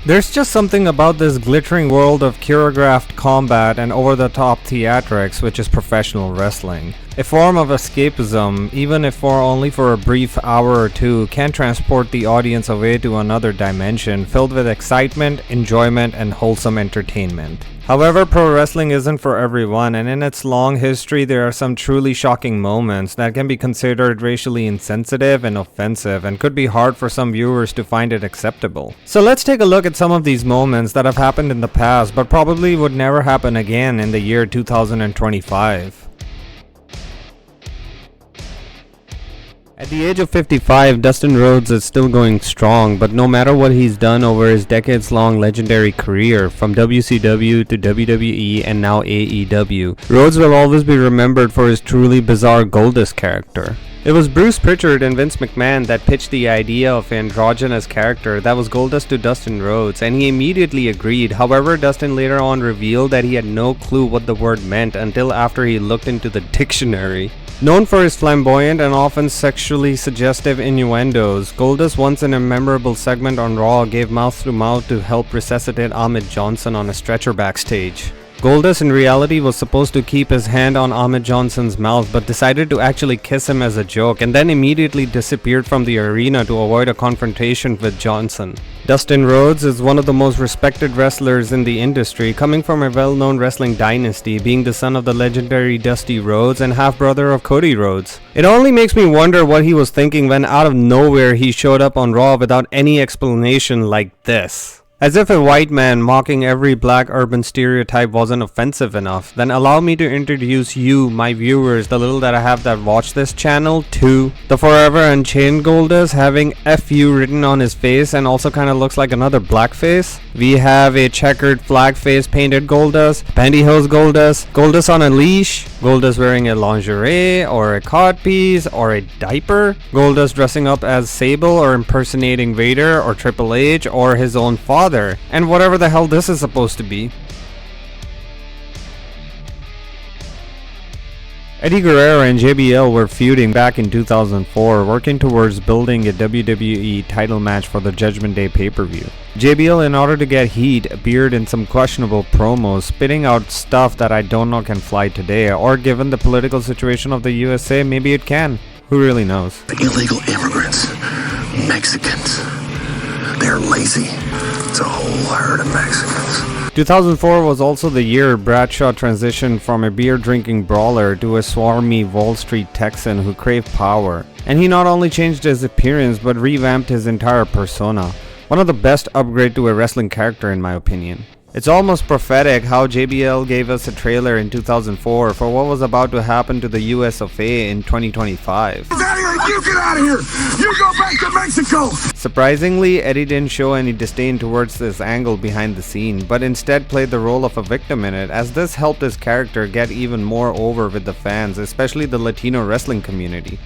There's just something about this glittering world of choreographed combat and over-the-top theatrics which is professional wrestling. A form of escapism, even if only for a brief hour or two, can transport the audience away to another dimension filled with excitement, enjoyment, and wholesome entertainment. However, pro wrestling isn't for everyone, and in its long history there are some truly shocking moments that can be considered racially insensitive and offensive and could be hard for some viewers to find it acceptable. So let's take a look at some of these moments that have happened in the past but probably would never happen again in the year 2025. At the age of 55, Dustin Rhodes is still going strong, but no matter what he's done over his decades-long legendary career, from WCW to WWE and now AEW, Rhodes will always be remembered for his truly bizarre Goldust character. It was Bruce Pritchard and Vince McMahon that pitched the idea of an androgynous character that was Goldust to Dustin Rhodes, and he immediately agreed. However, Dustin later on revealed that he had no clue what the word meant until after he looked into the dictionary. Known for his flamboyant and often sexually suggestive innuendos, Goldust once in a memorable segment on Raw gave mouth-to-mouth to help resuscitate Ahmed Johnson on a stretcher backstage. Goldust in reality was supposed to keep his hand on Ahmed Johnson's mouth but decided to actually kiss him as a joke and then immediately disappeared from the arena to avoid a confrontation with Johnson. Dustin Rhodes is one of the most respected wrestlers in the industry, coming from a well-known wrestling dynasty, being the son of the legendary Dusty Rhodes and half-brother of Cody Rhodes. It only makes me wonder what he was thinking when out of nowhere he showed up on Raw without any explanation like this. As if a white man mocking every black urban stereotype wasn't offensive enough, then allow me to introduce you, my viewers, the little that I have that watch this channel, to the Forever Unchained Goldust having FU written on his face and also kind of looks like another blackface. We have a checkered flag face painted Goldust, pantyhose Goldust, Goldust on a leash, Goldust wearing a lingerie or a codpiece or a diaper, Goldust dressing up as Sable or impersonating Vader or Triple H or his own father, and whatever the hell this is supposed to be. Eddie Guerrero and JBL were feuding back in 2004, working towards building a WWE title match for the Judgment Day pay-per-view. JBL, in order to get heat, appeared in some questionable promos, spitting out stuff that I don't know can fly today, or given the political situation of the USA, maybe it can. Who really knows? Illegal immigrants, Mexicans, they're lazy. It's a whole herd of Mexicans. 2004 was also the year Bradshaw transitioned from a beer-drinking brawler to a swarmy Wall Street Texan who craved power. And he not only changed his appearance but revamped his entire persona. One of the best upgrade to a wrestling character in my opinion. It's almost prophetic how JBL gave us a trailer in 2004 for what was about to happen to the US of A in 2025. You get out of here! You go back to Mexico! Surprisingly, Eddie didn't show any disdain towards this angle behind the scene, but instead played the role of a victim in it, as this helped his character get even more over with the fans, especially the Latino wrestling community.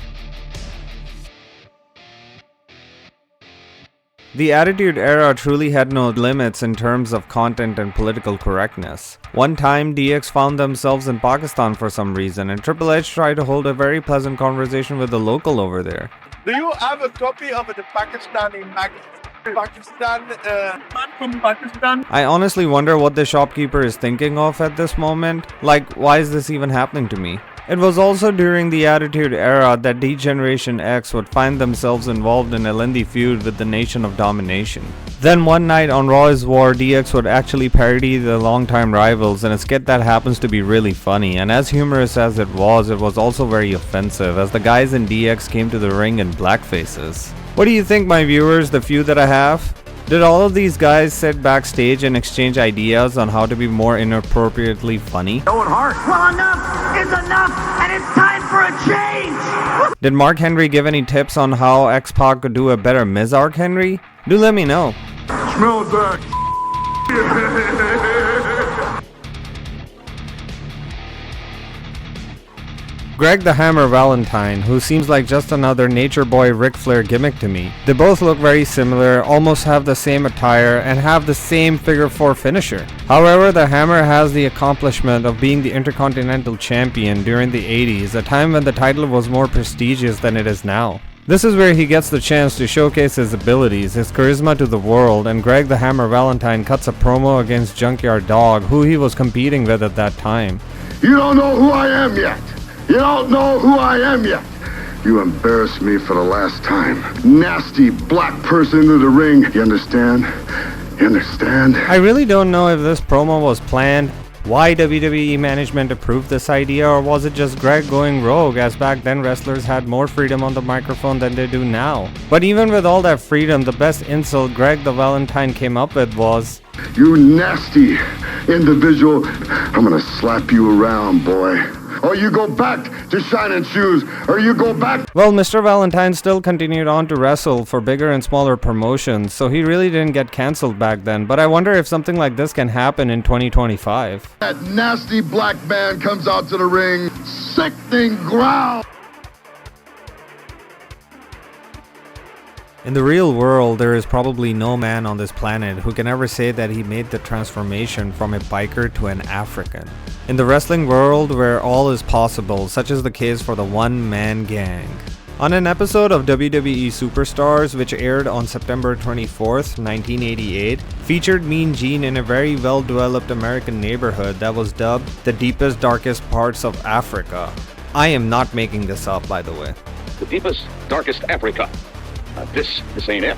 The Attitude Era truly had no limits in terms of content and political correctness. One time, DX found themselves in Pakistan for some reason, and Triple H tried to hold a very pleasant conversation with the local over there. Do you have a copy of the Pakistani magazine? Man from Pakistan? I honestly wonder what the shopkeeper is thinking of at this moment. Like, why is this even happening to me? It was also during the Attitude Era that D-Generation X would find themselves involved in a lengthy feud with the Nation of Domination. Then one night on Raw is War, DX would actually parody the longtime rivals in a skit that happens to be really funny, and as humorous as it was also very offensive as the guys in DX came to the ring in blackfaces. What do you think, my viewers, the feud that I have? Did all of these guys sit backstage and exchange ideas on how to be more inappropriately funny? Going hard. Well, enough is enough, and it's time for a change! Did Mark Henry give any tips on how X-Pac could do a better Ms. Ark Henry? Do let me know. Smell it back. Greg the Hammer Valentine, who seems like just another nature boy Ric Flair gimmick to me. They both look very similar, almost have the same attire, and have the same figure 4 finisher. However, the Hammer has the accomplishment of being the Intercontinental Champion during the 80s, a time when the title was more prestigious than it is now. This is where he gets the chance to showcase his abilities, his charisma to the world, and Greg the Hammer Valentine cuts a promo against Junkyard Dog, who he was competing with at that time. You don't know who I am yet. You don't know who I am yet. You embarrassed me for the last time. Nasty black person into the ring. You understand? You understand? I really don't know if this promo was planned, why WWE management approved this idea, or was it just Greg going rogue, as back then wrestlers had more freedom on the microphone than they do now. But even with all that freedom, the best insult Greg the Valentine came up with was, "You nasty individual. I'm gonna slap you around, boy. Or you go back to shining shoes, or you go back." Well, Mr. Valentine still continued on to wrestle for bigger and smaller promotions, so he really didn't get cancelled back then, but I wonder if something like this can happen in 2025. That nasty black man comes out to the ring, sickening growl. In the real world, there is probably no man on this planet who can ever say that he made the transformation from a biker to an African. In the wrestling world, where all is possible, such is the case for the one-man gang. On an episode of WWE Superstars, which aired on September 24th, 1988, featured Mean Gene in a very well-developed American neighborhood that was dubbed the deepest, darkest parts of Africa. I am not making this up, by the way. The deepest, darkest Africa. This ain't it.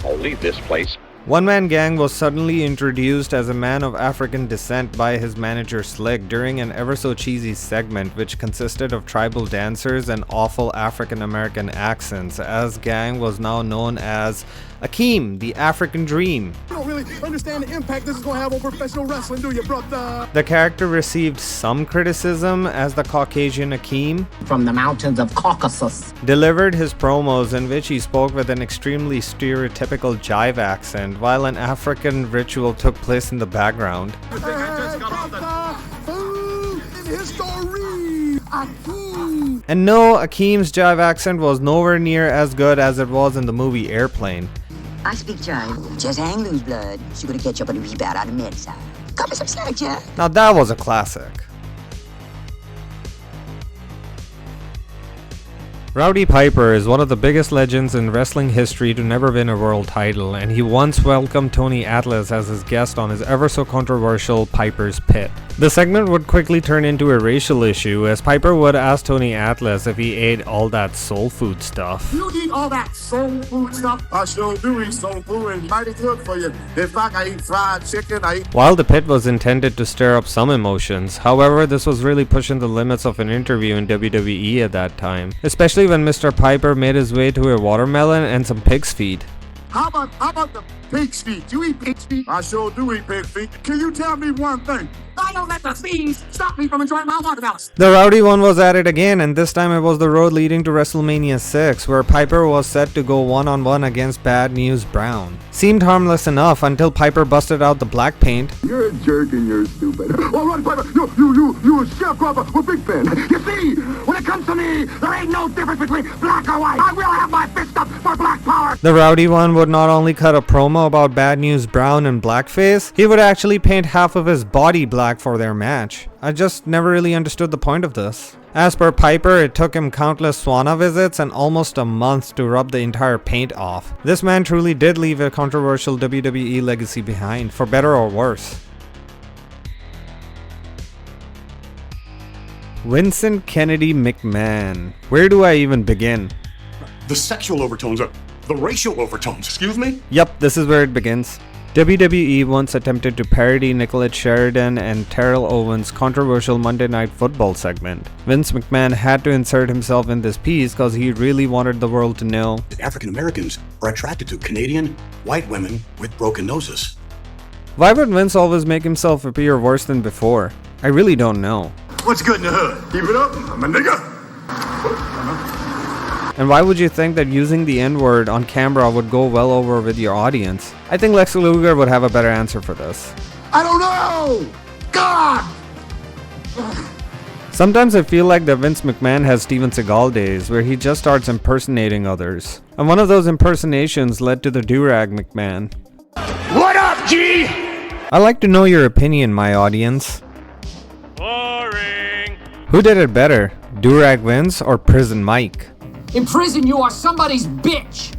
I'll leave this place. One Man Gang was suddenly introduced as a man of African descent by his manager Slick during an ever so cheesy segment which consisted of tribal dancers and awful African American accents, as Gang was now known as AKEEM, the African Dream. You don't really understand the impact this is going to have on professional wrestling, do you, brother? The character received some criticism as the Caucasian AKEEM from the mountains of Caucasus delivered his promos in which he spoke with an extremely stereotypical jive accent while an African ritual took place in the background. And no, AKEEM's jive accent was nowhere near as good as it was in the movie Airplane. I speak jive. Just hang loose, blood. She gonna catch up on the wee bat out of mid-side. Cut me some slack, yeah. Now that was a classic. Rowdy Piper is one of the biggest legends in wrestling history to never win a world title, and he once welcomed Tony Atlas as his guest on his ever so controversial Piper's Pit. The segment would quickly turn into a racial issue, as Piper would ask Tony Atlas if he ate all that soul food stuff. You eat all that soul food stuff? I sure do eat soul food, and mighty good for you. In fact, I eat fried chicken, While the pit was intended to stir up some emotions, however, this was really pushing the limits of an interview in WWE at that time, especially when Mr. Piper made his way to a watermelon and some pig's feet. How about the pig's feet? You eat pig's feet? I sure do eat pig feet. Can you tell me one thing? I don't let the fiends stop me from enjoying my watermelons. The Rowdy one was at it again, and this time it was the road leading to WrestleMania 6, where Piper was set to go one-on-one against Bad News Brown. Seemed harmless enough until Piper busted out the black paint. You're a jerk and you're stupid. All right, Piper, you a sharecropper with Big Ben. You see, when it comes to me, there ain't no difference between black or white. I will have my fist up for black power. The Rowdy one would not only cut a promo about Bad News Brown and blackface, he would actually paint half of his body black for their match. I just never really understood the point of this. As per Piper, it took him countless sauna visits and almost a month to rub the entire paint off. This man truly did leave a controversial WWE legacy behind, for better or worse. Vincent Kennedy McMahon. Where do I even begin? The sexual overtones are the racial overtones, excuse me? Yep, this is where it begins. WWE once attempted to parody Nicolette Sheridan and Terrell Owens' controversial Monday Night Football segment. Vince McMahon had to insert himself in this piece because he really wanted the world to know African Americans are attracted to Canadian white women with broken noses. Why would Vince always make himself appear worse than before? I really don't know. What's good in the hood? Keep it up, I'm a nigga. And why would you think that using the N-word on camera would go well over with your audience? I think Lex Luger would have a better answer for this. I don't know! God! Sometimes I feel like that Vince McMahon has Steven Seagal days where he just starts impersonating others. And one of those impersonations led to the Durag McMahon. What up, G? I'd like to know your opinion, my audience. Boring. Who did it better, Durag Vince or Prison Mike? In prison, you are somebody's bitch.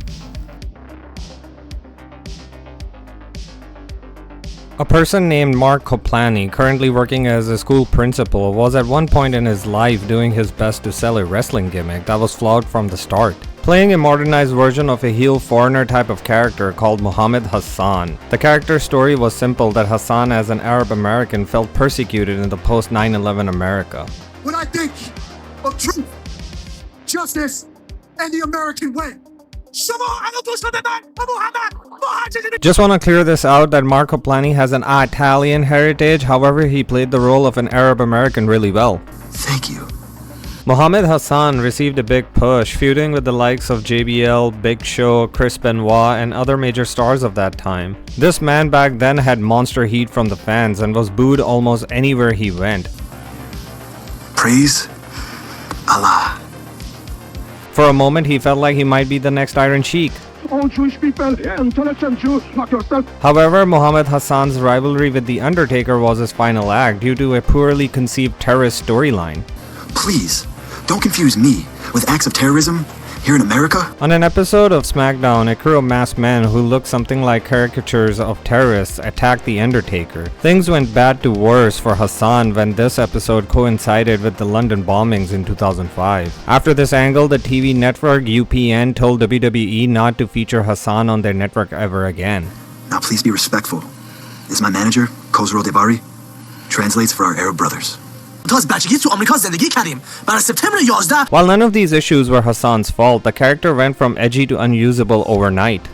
A person named Mark Koplany, currently working as a school principal, was at one point in his life doing his best to sell a wrestling gimmick that was flawed from the start, playing a modernized version of a heel foreigner type of character called Mohammed Hassan. The character's story was simple that Hassan, as an Arab American, felt persecuted in the post 9/11 America. When I think of truth, justice, and the American way. Just want to clear this out that Mark Koplany has an Italian heritage, however he played the role of an Arab American really well. Thank you. Mohammed Hassan received a big push, feuding with the likes of JBL, Big Show, Chris Benoit, and other major stars of that time. This man back then had monster heat from the fans and was booed almost anywhere he went. Praise Allah. For a moment, he felt like he might be the next Iron Sheik. All Jewish people, intelligent Jews like yourself. However, Mohammed Hassan's rivalry with The Undertaker was his final act due to a poorly conceived terrorist storyline. Please, don't confuse me with acts of terrorism here in America. On an episode of SmackDown, a crew of masked men who looked something like caricatures of terrorists attacked The Undertaker. Things went bad to worse for Hassan when this episode coincided with the London bombings in 2005. After this angle, the TV network UPN told WWE not to feature Hassan on their network ever again. Now please be respectful. This is my manager, Khosrow Devari. Translates for our Arab brothers. While none of these issues were Hassan's fault, the character went from edgy to unusable overnight.